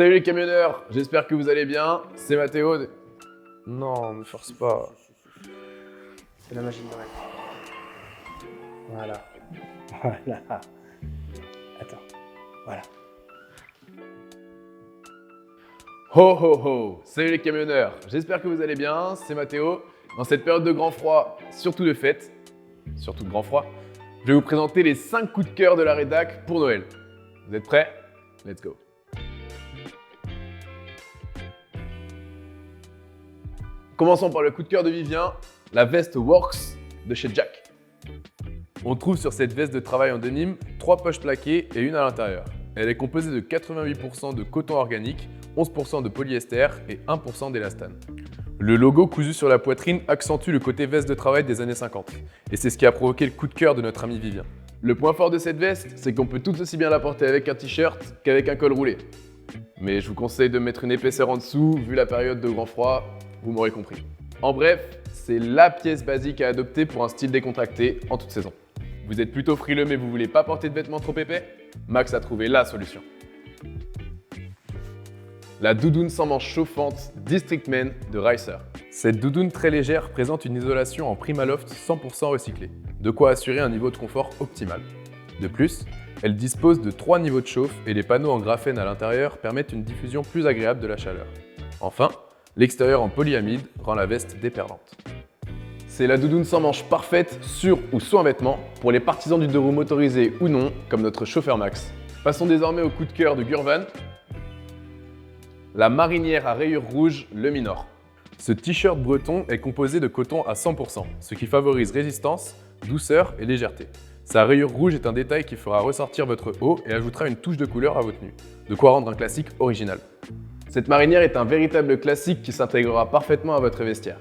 Salut les camionneurs, j'espère que vous allez bien. C'est Mathéo. Non, me force pas. C'est la magie de Noël. Voilà. Voilà. Attends. Voilà. Ho ho ho. Salut les camionneurs, j'espère que vous allez bien. C'est Mathéo. Dans cette période de grand froid, surtout de fête, surtout de grand froid, je vais vous présenter les 5 coups de cœur de la rédac pour Noël. Vous êtes prêts? Let's go. Commençons par le coup de cœur de Vivien, la veste Works de chez Jack. On trouve sur cette veste de travail en denim 3 poches plaquées et une à l'intérieur. Elle est composée de 88% de coton organique, 11% de polyester et 1% d'élastane. Le logo cousu sur la poitrine accentue le côté veste de travail des années 50. Et c'est ce qui a provoqué le coup de cœur de notre ami Vivien. Le point fort de cette veste, c'est qu'on peut tout aussi bien la porter avec un t-shirt qu'avec un col roulé. Mais je vous conseille de mettre une épaisseur en dessous, vu la période de grand froid, vous m'aurez compris. En bref, c'est la pièce basique à adopter pour un style décontracté en toute saison. Vous êtes plutôt frileux mais vous voulez pas porter de vêtements trop épais? Max a trouvé la solution. La doudoune sans manches chauffante District Men de Ricer. Cette doudoune très légère présente une isolation en Primaloft 100% recyclée, de quoi assurer un niveau de confort optimal. De plus, elle dispose de 3 niveaux de chauffe et les panneaux en graphène à l'intérieur permettent une diffusion plus agréable de la chaleur. Enfin, l'extérieur en polyamide rend la veste déperlante. C'est la doudoune sans manches parfaite sur ou sous un vêtement pour les partisans du 2 roues motorisé ou non, comme notre chauffeur Max. Passons désormais au coup de cœur de Gurvan, la marinière à rayures rouges Le Minor. Ce t-shirt breton est composé de coton à 100%, ce qui favorise résistance, douceur et légèreté. Sa rayure rouge est un détail qui fera ressortir votre haut et ajoutera une touche de couleur à votre tenue, de quoi rendre un classique original. Cette marinière est un véritable classique qui s'intégrera parfaitement à votre vestiaire.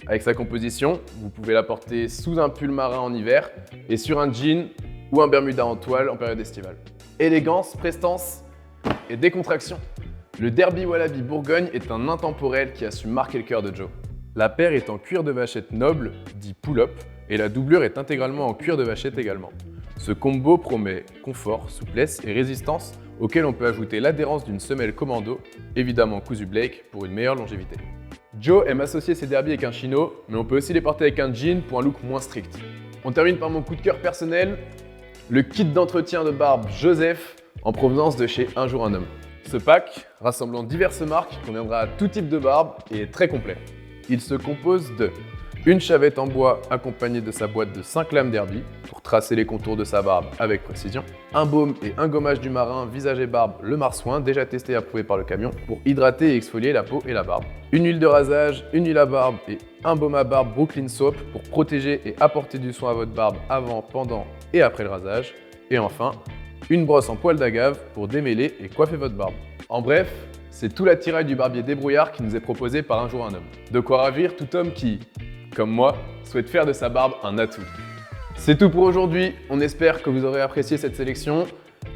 Avec sa composition, vous pouvez la porter sous un pull marin en hiver et sur un jean ou un bermuda en toile en période estivale. Élégance, prestance et décontraction. Le Derby Wallaby Bourgogne est un intemporel qui a su marquer le cœur de Joe. La paire est en cuir de vachette noble, dit pull-up, et la doublure est intégralement en cuir de vachette également. Ce combo promet confort, souplesse et résistance auquel on peut ajouter l'adhérence d'une semelle commando, évidemment cousu Blake pour une meilleure longévité. Joe aime associer ses derbies avec un chino, mais on peut aussi les porter avec un jean pour un look moins strict. On termine par mon coup de cœur personnel, le kit d'entretien de barbe Joseph en provenance de chez Un Jour Un Homme. Ce pack, rassemblant diverses marques, conviendra à tout type de barbe et est très complet. Il se compose de une chavette en bois accompagnée de sa boîte de 5 lames derby pour tracer les contours de sa barbe avec précision, un baume et un gommage du marin visage et barbe Le Marsouin déjà testé et approuvé par le camion pour hydrater et exfolier la peau et la barbe, une huile de rasage, une huile à barbe et un baume à barbe Brooklyn Soap pour protéger et apporter du soin à votre barbe avant, pendant et après le rasage, et enfin une brosse en poil d'agave pour démêler et coiffer votre barbe. En bref, c'est tout l'attirail du barbier débrouillard qui nous est proposé par Un Jour Un Homme. De quoi ravir tout homme qui, comme moi, souhaite faire de sa barbe un atout. C'est tout pour aujourd'hui, on espère que vous aurez apprécié cette sélection.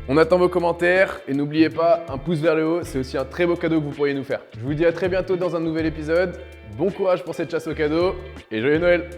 On attend vos commentaires et n'oubliez pas, un pouce vers le haut, c'est aussi un très beau cadeau que vous pourriez nous faire. Je vous dis à très bientôt dans un nouvel épisode, bon courage pour cette chasse aux cadeaux et joyeux Noël!